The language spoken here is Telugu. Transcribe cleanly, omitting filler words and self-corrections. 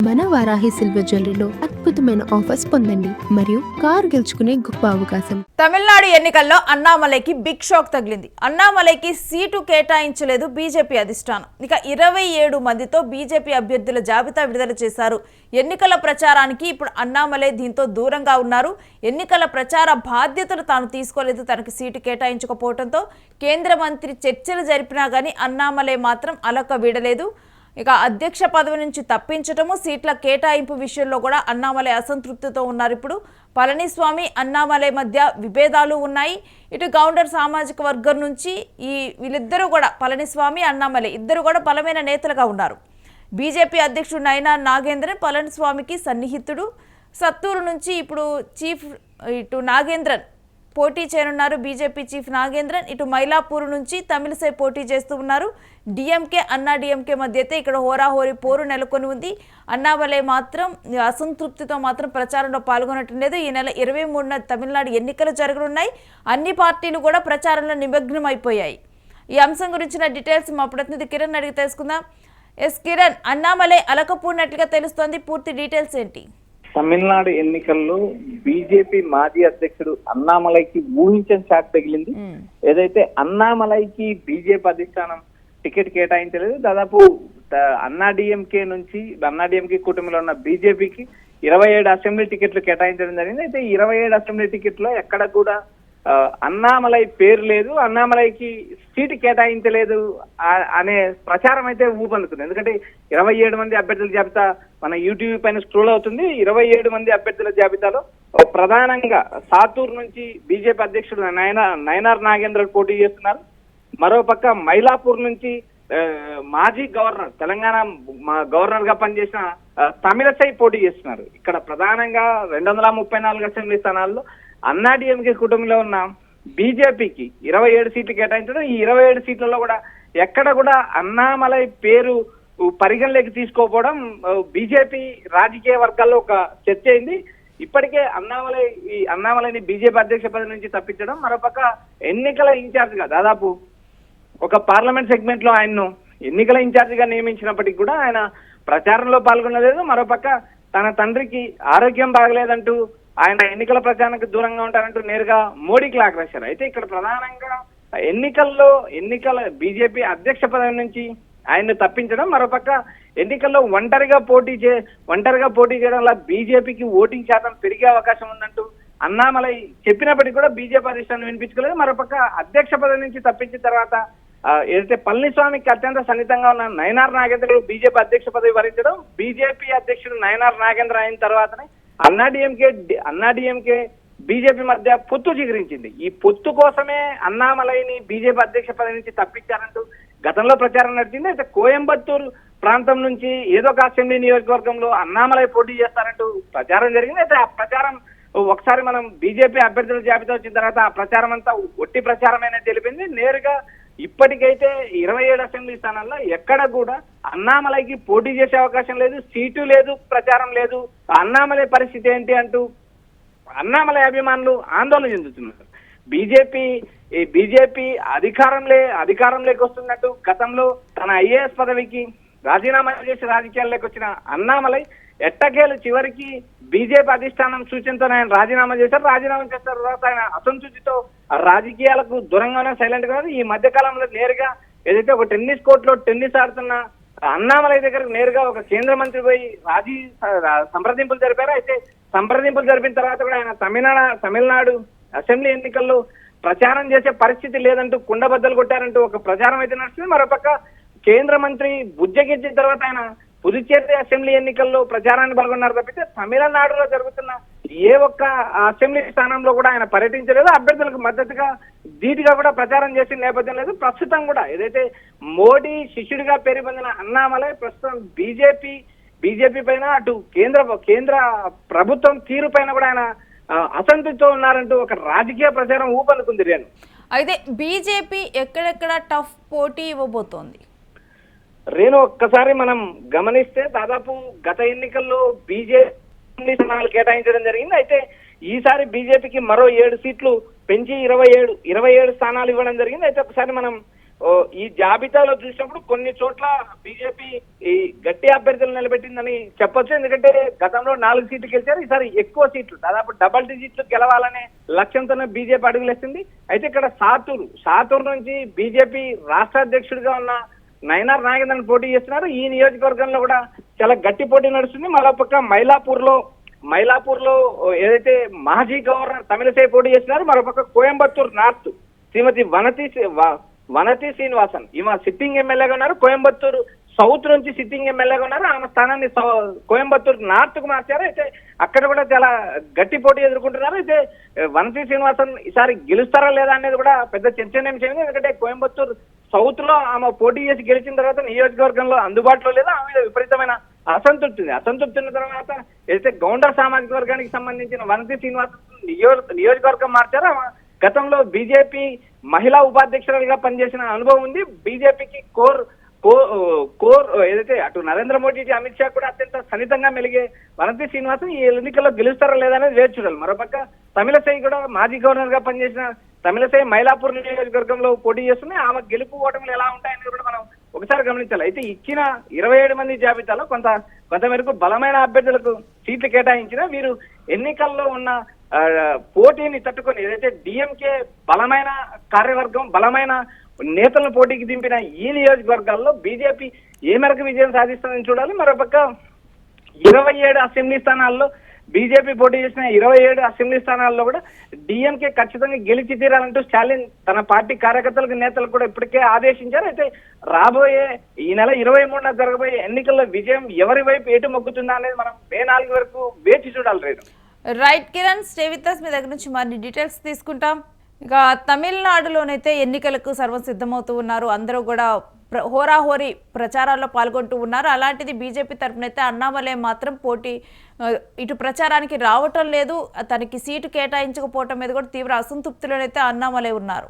మన వారాహి సిల్వర్ జ్యువెలరీలో అద్భుతమైన ఆఫర్స్ పొందండి మరియు కారు గెలుచుకునే గొప్ప అవకాశం. తమిళనాడు ఎన్నికల్లో అన్నామలైకి బిగ్ షాక్ తగిలింది. అన్నామలైకి సీటు కేటాయించలేదు బీజేపీ అధిష్టానం. ఇక 27 మందితో బీజేపీ అభ్యర్థుల జాబితా విడుదల చేశారు. ఎన్నికల ప్రచారానికి ఇప్పుడు అన్నామలై దీంతో దూరంగా ఉన్నారు. ఎన్నికల ప్రచార బాధ్యతలు తాను తీసుకోలేదు, తనకు సీటు కేటాయించకపోవడంతో కేంద్ర మంత్రి చర్చలు జరిపినా గానీ అన్నామలై మాత్రం అలక వీడలేదు. ఇక అధ్యక్ష పదవి నుంచి తప్పించటము, సీట్ల కేటాయింపు విషయంలో కూడా అన్నామలై అసంతృప్తితో ఉన్నారు. ఇప్పుడు పళనిస్వామి అన్నామలై మధ్య విభేదాలు ఉన్నాయి. ఇటు గౌండర్ సామాజిక వర్గం నుంచి వీళ్ళిద్దరూ కూడా పళనిస్వామి అన్నామలై ఇద్దరు కూడా బలమైన నేతలుగా ఉన్నారు. బీజేపీ అధ్యక్షుడు నైనార్ నాగేంద్రన్ పళనిస్వామికి సన్నిహితుడు. సత్తూరు నుంచి ఇప్పుడు ఇటు నాగేంద్రన్ పోటీ చేయనున్నారు. బీజేపీ చీఫ్ నాగేంద్రన్ ఇటు మైలాపూర్ నుంచి తమిళసై పోటీ చేస్తూ ఉన్నారు. డిఎంకే అన్నా డిఎంకే మధ్య అయితే ఇక్కడ హోరాహోరీ పోరు నెలకొని ఉంది. అన్నామలై మాత్రం అసంతృప్తితో మాత్రం ప్రచారంలో పాల్గొనటం లేదు. ఈ నెల 23న తమిళనాడు ఎన్నికలు జరగనున్నాయి. అన్ని పార్టీలు కూడా ప్రచారంలో నిమగ్నం అయిపోయాయి. ఈ అంశం గురించిన డీటెయిల్స్ మా ప్రతినిధి కిరణ్ అడిగి తెలుసుకుందాం. ఎస్ కిరణ్, అన్నామలై అలకపోయినట్లుగా తెలుస్తోంది, పూర్తి డీటెయిల్స్ ఏంటి? తమిళనాడు ఎన్నికల్లో బీజేపీ మాజీ అధ్యక్షుడు అన్నామలైకి ఊహించని షాక్ తగిలింది. ఏదైతే అన్నామలైకి బీజేపీ అధిష్టానం టికెట్ కేటాయించలేదు. దాదాపు అన్నాడీఎంకే కూటమిలో ఉన్న బీజేపీకి 27 అసెంబ్లీ టికెట్లు కేటాయించడం జరిగింది. అయితే 27 అసెంబ్లీ టికెట్లో ఎక్కడ కూడా అన్నామలై పేరు లేదు, అన్నామలైకి సీటు కేటాయించలేదు అనే ప్రచారం అయితే ఊపందుతుంది. ఎందుకంటే 27 మంది అభ్యర్థుల జాబితా మన యూట్యూబ్ పైన స్క్రోల్ అవుతుంది. 27 మంది అభ్యర్థుల జాబితాలో ప్రధానంగా సాతూర్ నుంచి బీజేపీ అధ్యక్షుడు నైనార్ నాగేంద్రన్ పోటీ చేస్తున్నారు. మరోపక్క మైలాపూర్ నుంచి మాజీ గవర్నర్, తెలంగాణ గవర్నర్ గా పనిచేసిన తమిళసై పోటీ చేస్తున్నారు. ఇక్కడ ప్రధానంగా 234 అసెంబ్లీ స్థానాల్లో అన్నాడీఎంకే కుటుంబంలో ఉన్న బీజేపీకి 27 సీట్లు కేటాయించడం. ఈ 27 సీట్లలో కూడా ఎక్కడ కూడా అన్నామలై పేరు పరిగణలోకి తీసుకోకపోవడం బీజేపీ రాజకీయ వర్గాల్లో ఒక చర్చ అయింది. ఇప్పటికే అన్నామలైని బీజేపీ అధ్యక్ష పదవి నుంచి తప్పించడం, మరోపక్క ఎన్నికల ఇన్ఛార్జ్ గా దాదాపు ఒక పార్లమెంట్ సెగ్మెంట్ లో ఆయన్ను ఎన్నికల ఇన్ఛార్జ్ గా నియమించినప్పటికీ కూడా ఆయన ప్రచారంలో పాల్గొనలేదు. మరోపక్క తన తండ్రికి ఆరోగ్యం బాగలేదంటూ ఆయన ఎన్నికల ప్రచారానికి దూరంగా ఉంటారంటూ నేరుగా మోడీకి లాగరేశారు. అయితే ఇక్కడ ప్రధానంగా ఎన్నికల బీజేపీ అధ్యక్ష పదవి నుంచి ఆయన్ని తప్పించడం, మరోపక్క ఎన్నికల్లో ఒంటరిగా పోటీ చేయడం వల్ల బీజేపీకి ఓటింగ్ శాతం పెరిగే అవకాశం ఉందంటూ అన్నామలై చెప్పినప్పటికీ కూడా బీజేపీ అధిష్టానం వినిపించుకోలేదు. మరోపక్క అధ్యక్ష పదవి నుంచి తప్పించిన తర్వాత ఏదైతే పళనిస్వామికి అత్యంత సన్నిహితంగా ఉన్న నైనార్ నాగేంద్ర బీజేపీ అధ్యక్ష పదవి వరించడం, బీజేపీ అధ్యక్షుడు నైనార్ నాగేంద్ర అయిన తర్వాతనే అన్నాడీఎంకే బీజేపీ మధ్య పొత్తు చిగురించింది. ఈ పొత్తు కోసమే అన్నామలైని బీజేపీ అధ్యక్ష పదవి నుంచి తప్పించారంటూ గతంలో ప్రచారం నడిచింది. అయితే కోయంబత్తూరు ప్రాంతం నుంచి ఏదో ఒక అసెంబ్లీ నియోజకవర్గంలో అన్నామలై పోటీ చేస్తారంటూ ప్రచారం జరిగింది. అయితే ఆ ప్రచారం ఒకసారి మనం బీజేపీ అభ్యర్థుల జాబితా వచ్చిన తర్వాత ఆ ప్రచారం అంతా ఒట్టి ప్రచారమైనా తెలిపింది. నేరుగా ఇప్పటికైతే 27 అసెంబ్లీ స్థానాల్లో ఎక్కడ కూడా అన్నామలైకి పోటీ చేసే అవకాశం లేదు, సీటు లేదు, ప్రచారం లేదు. అన్నామలై పరిస్థితి ఏంటి అంటూ అన్నామలై అభిమానులు ఆందోళన చెందుతున్నారు. బీజేపీ అధికారంలోకి వస్తున్నట్టు గతంలో తన ఐఏఎస్ పదవికి రాజీనామా చేసి రాజకీయాల్లోకి వచ్చిన అన్నామలై ఎట్టకేలు చివరికి బీజేపీ అధిష్టానం సూచనతో ఆయన రాజీనామా చేశారు. రాజీనామా చేసిన తర్వాత ఆయన అసంతృప్తితో రాజకీయాలకు దూరంగానే సైలెంట్ గా ఈ మధ్య కాలంలో నేరుగా ఏదైతే ఒక టెన్నిస్ కోర్టులో టెన్నిస్ ఆడుతున్న అన్నామలై దగ్గరకు నేరుగా ఒక కేంద్ర మంత్రి పోయి సంప్రదింపులు జరిపారు. అయితే సంప్రదింపులు జరిపిన తర్వాత కూడా ఆయన తమిళనాడు అసెంబ్లీ ఎన్నికల్లో ప్రచారం చేసే పరిస్థితి లేదంటూ కుండబద్దలు కొట్టారంటూ ఒక ప్రచారం అయితే నడుస్తుంది. మరోపక్క కేంద్ర మంత్రి బుజ్జగించిన తర్వాత ఆయన పుదుచ్చేరి అసెంబ్లీ ఎన్నికల్లో ప్రచారాన్ని పాల్గొన్నారు తప్పితే తమిళనాడులో జరుగుతున్న ఏ ఒక్క అసెంబ్లీ స్థానంలో కూడా ఆయన పర్యటించలేదు. అభ్యర్థులకు మద్దతుగా ధీటుగా కూడా ప్రచారం చేసిన నేపథ్యం లేదు. ప్రస్తుతం కూడా ఏదైతే మోడీ శిష్యుడిగా పేరు పొందిన అన్నామలై ప్రస్తుతం బీజేపీ పైన అటు కేంద్ర ప్రభుత్వం తీరు పైన కూడా ఆయన అసంతృప్తితో ఉన్నారంటూ ఒక రాజకీయ ప్రచారం ఊపందుకుంది. రేణు, అయితే బీజేపీ ఎక్కడెక్కడ టఫ్ పోటీ ఇవ్వబోతోంది? రేణు, ఒక్కసారి మనం గమనిస్తే దాదాపు గత ఎన్నికల్లో బీజేపీ స్థానాలు కేటాయించడం జరిగింది. అయితే ఈసారి బీజేపీకి మరో 7 సీట్లు పెంచి 27 స్థానాలు ఇవ్వడం జరిగింది. అయితే ఒకసారి మనం ఈ జాబితాలో చూసినప్పుడు కొన్ని చోట్ల బీజేపీ ఈ గట్టి అభ్యర్థులు నిలబెట్టిందని చెప్పొచ్చు. ఎందుకంటే గతంలో 4 సీట్లు గెలిచారు, ఈసారి ఎక్కువ సీట్లు దాదాపు డబల్ డిజిట్లు గెలవాలనే లక్ష్యంతోనే బీజేపీ అడుగులేస్తుంది. అయితే ఇక్కడ సాతూరు నుంచి బీజేపీ రాష్ట్ర అధ్యక్షుడిగా ఉన్న నయనార్ నాగేంద్రన్ పోటీ చేస్తున్నారు. ఈ నియోజకవర్గంలో కూడా చాలా గట్టి పోటీ నడుస్తుంది. మరోపక్క మైలాపూర్ లో ఏదైతే మాజీ గవర్నర్ తమిళసై పోటీ చేస్తున్నారు. మరోపక్క కోయంబత్తూర్ నార్త్ శ్రీమతి వనతి శ్రీనివాసన్ ఈమె సిట్టింగ్ ఎమ్మెల్యేగా ఉన్నారు. కోయంబత్తూరు సౌత్ నుంచి సిట్టింగ్ ఎమ్మెల్యేగా ఉన్నారు. ఆమె స్థానాన్ని కోయంబత్తూరు నార్త్ కు మార్చారు. అయితే అక్కడ కూడా చాలా గట్టి పోటీ ఎదుర్కొంటున్నారు. అయితే వనతి శ్రీనివాసన్ ఈసారి గెలుస్తారా లేదా అనేది కూడా పెద్ద చర్చనీయాంశం. ఎందుకంటే కోయంబత్తూరు సౌత్ లో ఆమె పోటీ చేసి గెలిచిన తర్వాత నియోజకవర్గంలో అందుబాటులో లేదా ఆమె మీద విపరీతమైన అసంతృప్తి ఉన్న తర్వాత ఏదైతే గౌండర్ సామాజిక వర్గానికి సంబంధించిన వనతి శ్రీనివాసన్ నియోజకవర్గం మార్చారో గతంలో బీజేపీ మహిళా ఉపాధ్యక్షురాలుగా పనిచేసిన అనుభవం ఉంది. బీజేపీకి కోర్ ఏదైతే అటు నరేంద్ర మోడీ అమిత్ షా కూడా అత్యంత సన్నిహితంగా మెలిగే వనతి శ్రీనివాసన్ ఈ ఎన్నికల్లో గెలుస్తారా లేదా అనేది వేచి చూడాలి. మరోపక్క తమిళసై కూడా మాజీ గవర్నర్ గా పనిచేసిన తమిళసై మైలాపూర్ నియోజకవర్గంలో పోటీ చేస్తున్నాయి. ఆమె గెలుపు ఓటములు ఎలా ఉంటాయని కూడా మనం ఒకసారి గమనించాలి. అయితే ఇచ్చిన 27 మంది జాబితాలో కొంత మేరకు బలమైన అభ్యర్థులకు సీట్లు కేటాయించిన వీరు ఎన్నికల్లో ఉన్న పోటీని తట్టుకొని ఏదైతే డిఎంకే బలమైన కార్యవర్గం బలమైన నేతలను పోటీకి దింపిన ఈ నియోజకవర్గాల్లో బీజేపీ ఏ మేరకు విజయం సాధిస్తుందని చూడాలి. మరోపక్క 27 అసెంబ్లీ స్థానాల్లో బీజేపీ పోటీ చేసిన 27 అసెంబ్లీ స్థానాల్లో కూడా డిఎంకే ఖచ్చితంగా గెలిచి తీరాలంటూ స్టాలిన్ తన పార్టీ కార్యకర్తలకు నేతలకు కూడా ఇప్పటికే ఆదేశించారు. అయితే రాబోయే ఈ నెల 23న జరగబోయే ఎన్నికల్లో విజయం ఎవరి వైపు ఎటు మొగ్గుతుందా అనేది మనం మే 4 వరకు వేచి చూడాలి. రేపు right Kiran, stay with us. మీ దగ్గర నుంచి మరిన్ని డీటెయిల్స్ తీసుకుంటాం. ఇక తమిళనాడులోనైతే ఎన్నికలకు సర్వం సిద్ధమవుతూ ఉన్నారు. అందరూ కూడా హోరాహోరీ ప్రచారాల్లో పాల్గొంటూ ఉన్నారు. అలాంటిది బీజేపీ తరఫునైతే అన్నామలై మాత్రం ఇటు ప్రచారానికి రావటం లేదు. తనకి సీటు కేటాయించకపోవటం మీద కూడా తీవ్ర అసంతృప్తిలోనైతే అన్నామలై ఉన్నారు.